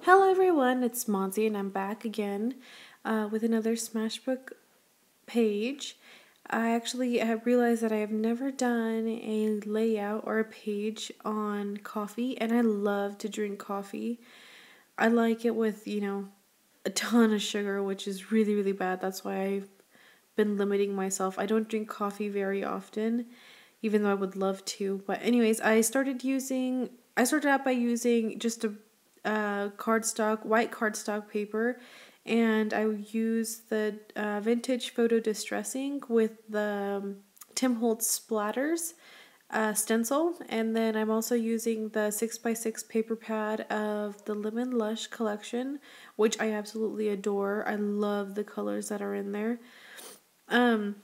Hello everyone, it's Monty and I'm back again with another Smashbook page. I actually have realized that I have never done a layout or a page on coffee, and I love to drink coffee. I like it with, a ton of sugar, which is really, really bad. That's why I've been limiting myself. I don't drink coffee very often, even though I would love to. But anyways, I started out by using just a white cardstock paper, and I use the vintage photo distressing with the Tim Holtz splatters stencil, and then I'm also using the 6x6 paper pad of the Lemon Lush collection, which I absolutely adore. I love the colors that are in there. And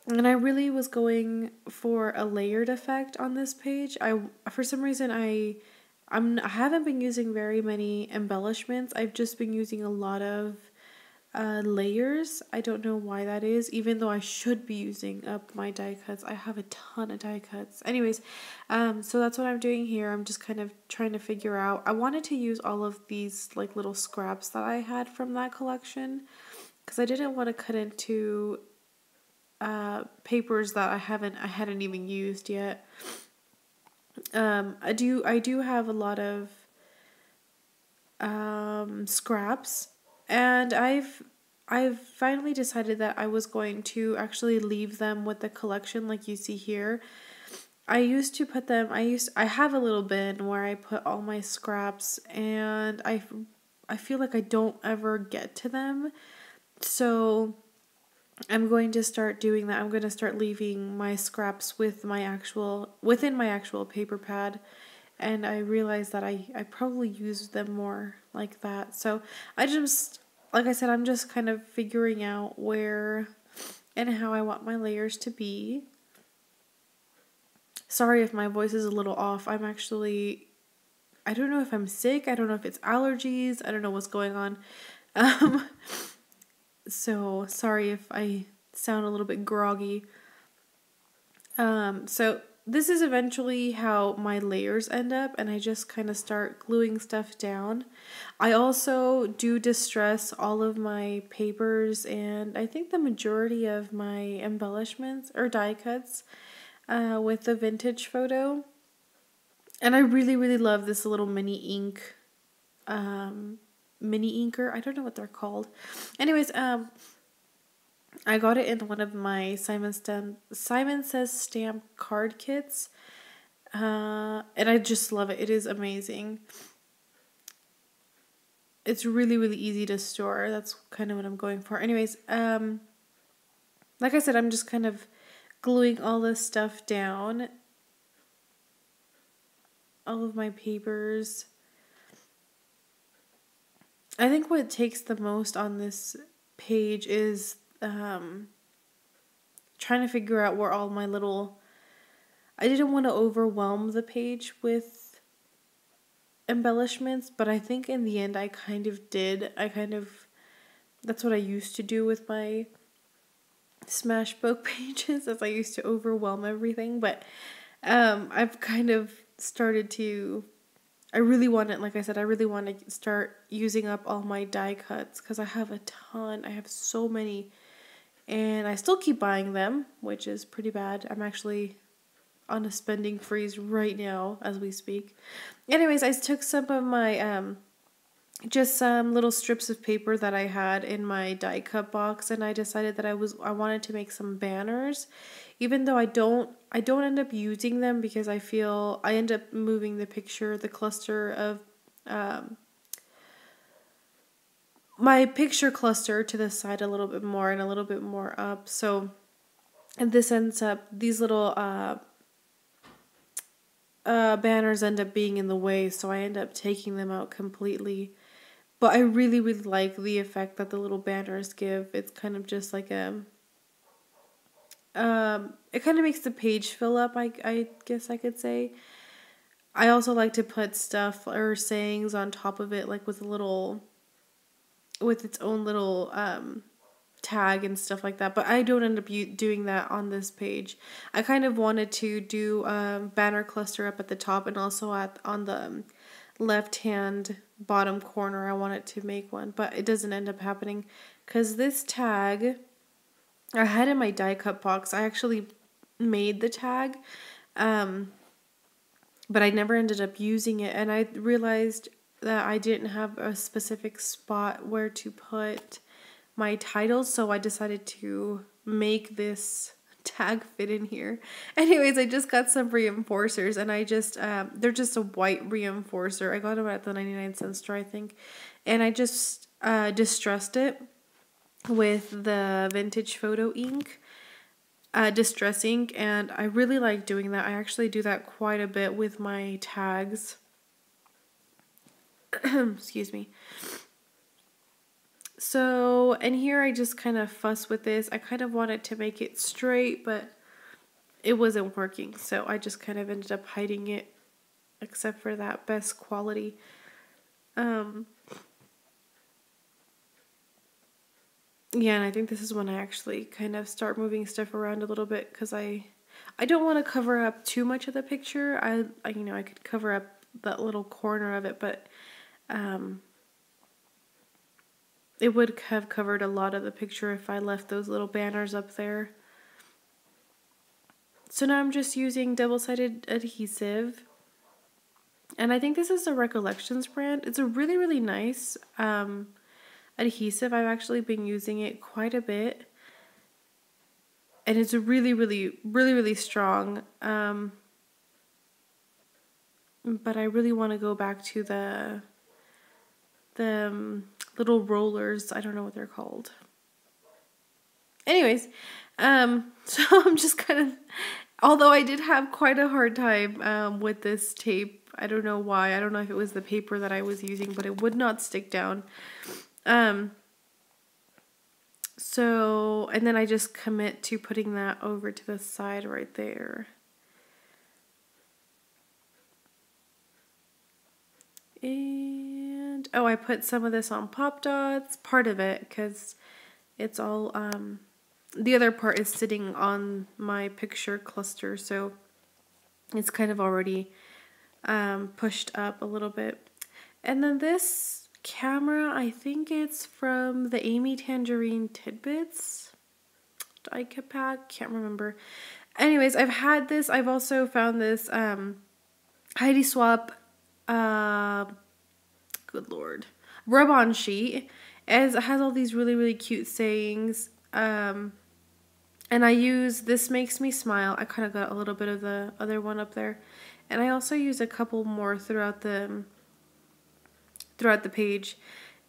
I really was going for a layered effect on this page. For some reason I haven't been using very many embellishments. I've just been using a lot of layers. I don't know why that is, even though I should be using up my die cuts. I have a ton of die cuts. Anyways, so that's what I'm doing here. I'm just kind of trying to figure out. I wanted to use all of these like little scraps that I had from that collection because I didn't want to cut into papers that I hadn't even used yet. I do have a lot of scraps, and I've finally decided that I was going to actually leave them with the collection like you see here. I used to put them, I have a little bin where I put all my scraps, and I feel like I don't ever get to them. So I'm going to start doing that. I'm going to start leaving my scraps within my actual paper pad, and I realized that I probably use them more like that. So like I said, I'm just kind of figuring out where and how I want my layers to be. Sorry if my voice is a little off. I don't know if I'm sick. I don't know if it's allergies. I don't know what's going on. So sorry if I sound a little bit groggy. So this is eventually how my layers end up, and I just kind of start gluing stuff down. I also do distress all of my papers, and I think the majority of my embellishments or die cuts with the vintage photo. And I really, really love this little mini inker. I don't know what they're called. Anyways, I got it in one of my Simon Says stamp card kits. And I just love it. It is amazing. It's really, really easy to store. That's kind of what I'm going for. Anyways, like I said, I'm just kind of gluing all this stuff down. All of my papers. I think what takes the most on this page is trying to figure out where all my I didn't want to overwhelm the page with embellishments, but I think in the end I kind of did. That's what I used to do with my Smashbook pages, as I used to overwhelm everything, but I've kind of started to, like I said, I really want to start using up all my die cuts because I have a ton. I have so many, and I still keep buying them, which is pretty bad. I'm actually on a spending freeze right now as we speak. Anyways, I took some of my just some little strips of paper that I had in my die cut box, and I decided that I wanted to make some banners, even though I don't end up using them because I feel I end up moving the cluster of my picture cluster to the side a little bit more and a little bit more up. So, and this ends up, these little banners end up being in the way, so I end up taking them out completely. But I really, really like the effect that the little banners give. It's kind of just like it kind of makes the page fill up, I guess I could say. I also like to put stuff or sayings on top of it, like with its own little tag and stuff like that. But I don't end up doing that on this page. I kind of wanted to do banner cluster up at the top and also on the left hand bottom corner. I wanted to make one, but it doesn't end up happening because this tag I had in my die cut box. I actually made the tag, but I never ended up using it, and I realized that I didn't have a specific spot where to put my titles, so I decided to make this tag fit in here. Anyways, I just got some reinforcers, and I just they're just a white reinforcer. I got them at the 99-cent store, I think, and I just distressed it with the vintage photo ink, distress ink, and I really like doing that. I actually do that quite a bit with my tags. Excuse me. So, and here I just kind of fuss with this. I kind of wanted to make it straight, but it wasn't working. So I just kind of ended up hiding it, except for that best quality. Yeah, and I think this is when I actually kind of start moving stuff around a little bit, because I don't want to cover up too much of the picture. I could cover up that little corner of it, but it would have covered a lot of the picture if I left those little banners up there. So now I'm just using double-sided adhesive. And I think this is a Recollections brand. It's a really, really nice adhesive. I've actually been using it quite a bit. And it's really, really, really, really strong. But I really want to go back to the little rollers. I don't know what they're called. Anyways, so I'm just kind of, although I did have quite a hard time with this tape. I don't know why. I don't know if it was the paper that I was using, but it would not stick down. So, and then I just commit to putting that over to the side right there. And, oh, I put some of this on Pop Dots, part of it, because it's all, the other part is sitting on my picture cluster, so it's kind of already pushed up a little bit. And then this camera, I think it's from the Amy Tangerine Tidbits die cut pack, can't remember. Anyways, I've had this. I've also found this Heidi Swap, good lord, rub-on sheet. It has all these really, really cute sayings. And I use This Makes Me Smile. I kind of got a little bit of the other one up there. And I also use a couple more throughout the page.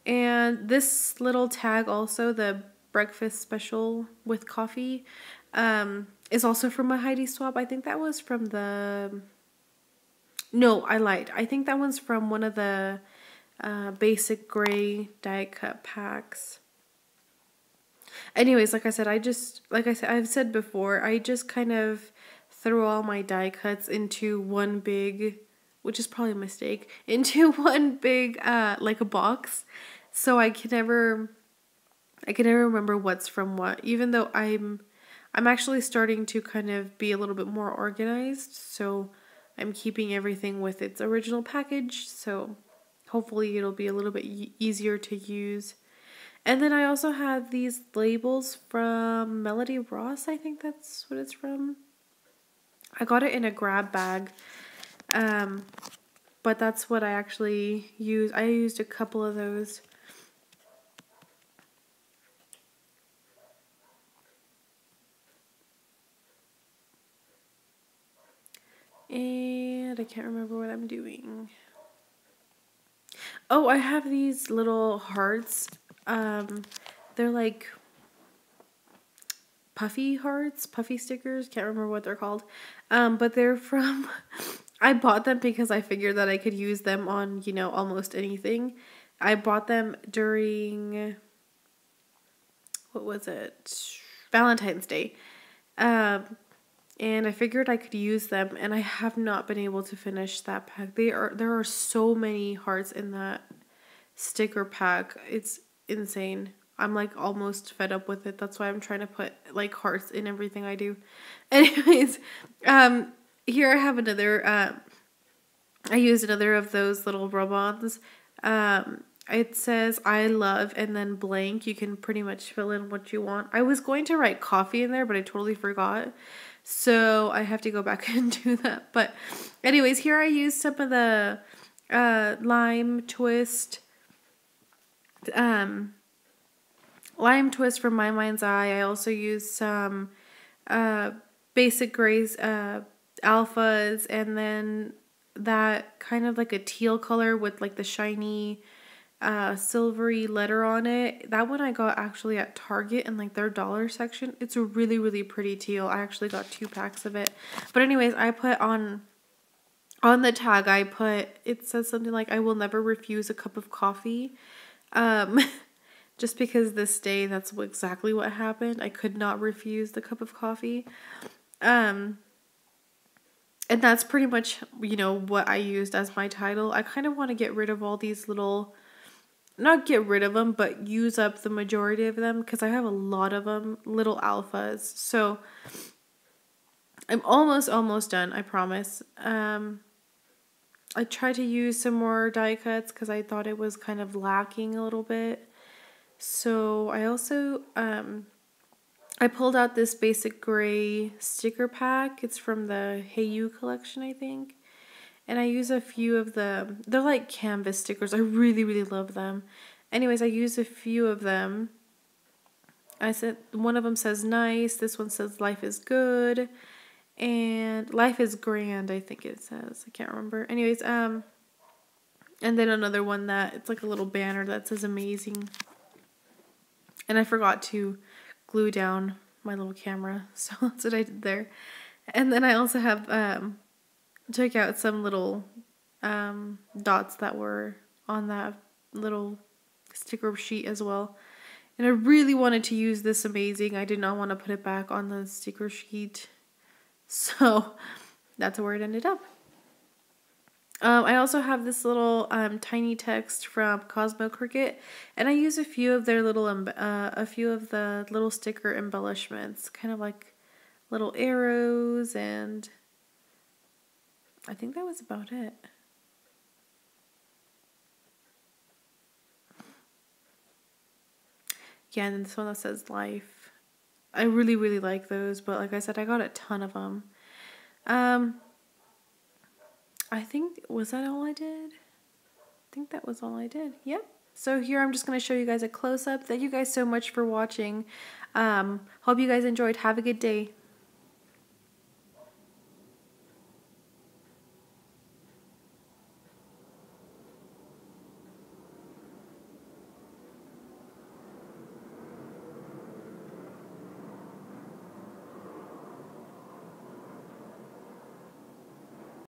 And this little tag also, the breakfast special with coffee, is also from a Heidi Swap. I think that was from the... No, I lied. I think that one's from one of the basic gray die cut packs. Anyways, like I said, I've said before, I just kind of throw all my die cuts into one big, which is probably a mistake, into one big, like a box. So I can never remember what's from what, even though I'm actually starting to kind of be a little bit more organized. So I'm keeping everything with its original package. So hopefully it'll be a little bit easier to use. And then I also have these labels from Melody Ross. I think that's what it's from. I got it in a grab bag. But that's what I actually use. I used a couple of those. And I can't remember what I'm doing. Oh, I have these little hearts. They're like puffy hearts, puffy stickers. Can't remember what they're called. But they're from... I bought them because I figured that I could use them on, almost anything. I bought them during... What was it? Valentine's Day. And I figured I could use them, and I have not been able to finish that pack. There are so many hearts in that sticker pack. It's insane. I'm like almost fed up with it. That's why I'm trying to put like hearts in everything I do. Anyways, here I have another, I used another of those little rub-ons. It says I love and then blank. You can pretty much fill in what you want. I was going to write coffee in there, but I totally forgot. So I have to go back and do that. But anyways, here I used some of the lime twist from My Mind's Eye. I also used some basic grays alphas, and then that kind of like a teal color with like the shiny silvery letter on it. That one I got actually at Target in like their dollar section. It's a really, really pretty teal. I actually got 2 packs of it. But anyways, I put on the tag, it says something like, I will never refuse a cup of coffee. Just because this day, that's exactly what happened. I could not refuse the cup of coffee. And that's pretty much, what I used as my title. I kind of want to get rid of all these little, not get rid of them, but use up the majority of them, because I have a lot of them, little alphas. So I'm almost done, I promise. I tried to use some more die cuts because I thought it was kind of lacking a little bit. So I also, I pulled out this basic gray sticker pack. It's from the Hey You collection, I think. And I use a few of they're like canvas stickers. I really, really love them. Anyways, I use a few of them. One of them says nice. This one says life is good. And life is grand, I think it says. I can't remember. Anyways, and then another one that it's like a little banner that says amazing. And I forgot to glue down my little camera, so that's what I did there. And then I also have took out some little dots that were on that little sticker sheet as well. And I really wanted to use this amazing. I did not want to put it back on the sticker sheet. So that's where it ended up. I also have this little tiny text from Cosmo Cricket, and I use a few of their little a few of the little sticker embellishments, kind of like little arrows, and I think that was about it. Yeah, and then this one that says life. I really, really like those, but like I said, I got a ton of them. I think, was that all I did? I think that was all I did. Yep. So here I'm just going to show you guys a close-up. Thank you guys so much for watching. Hope you guys enjoyed. Have a good day.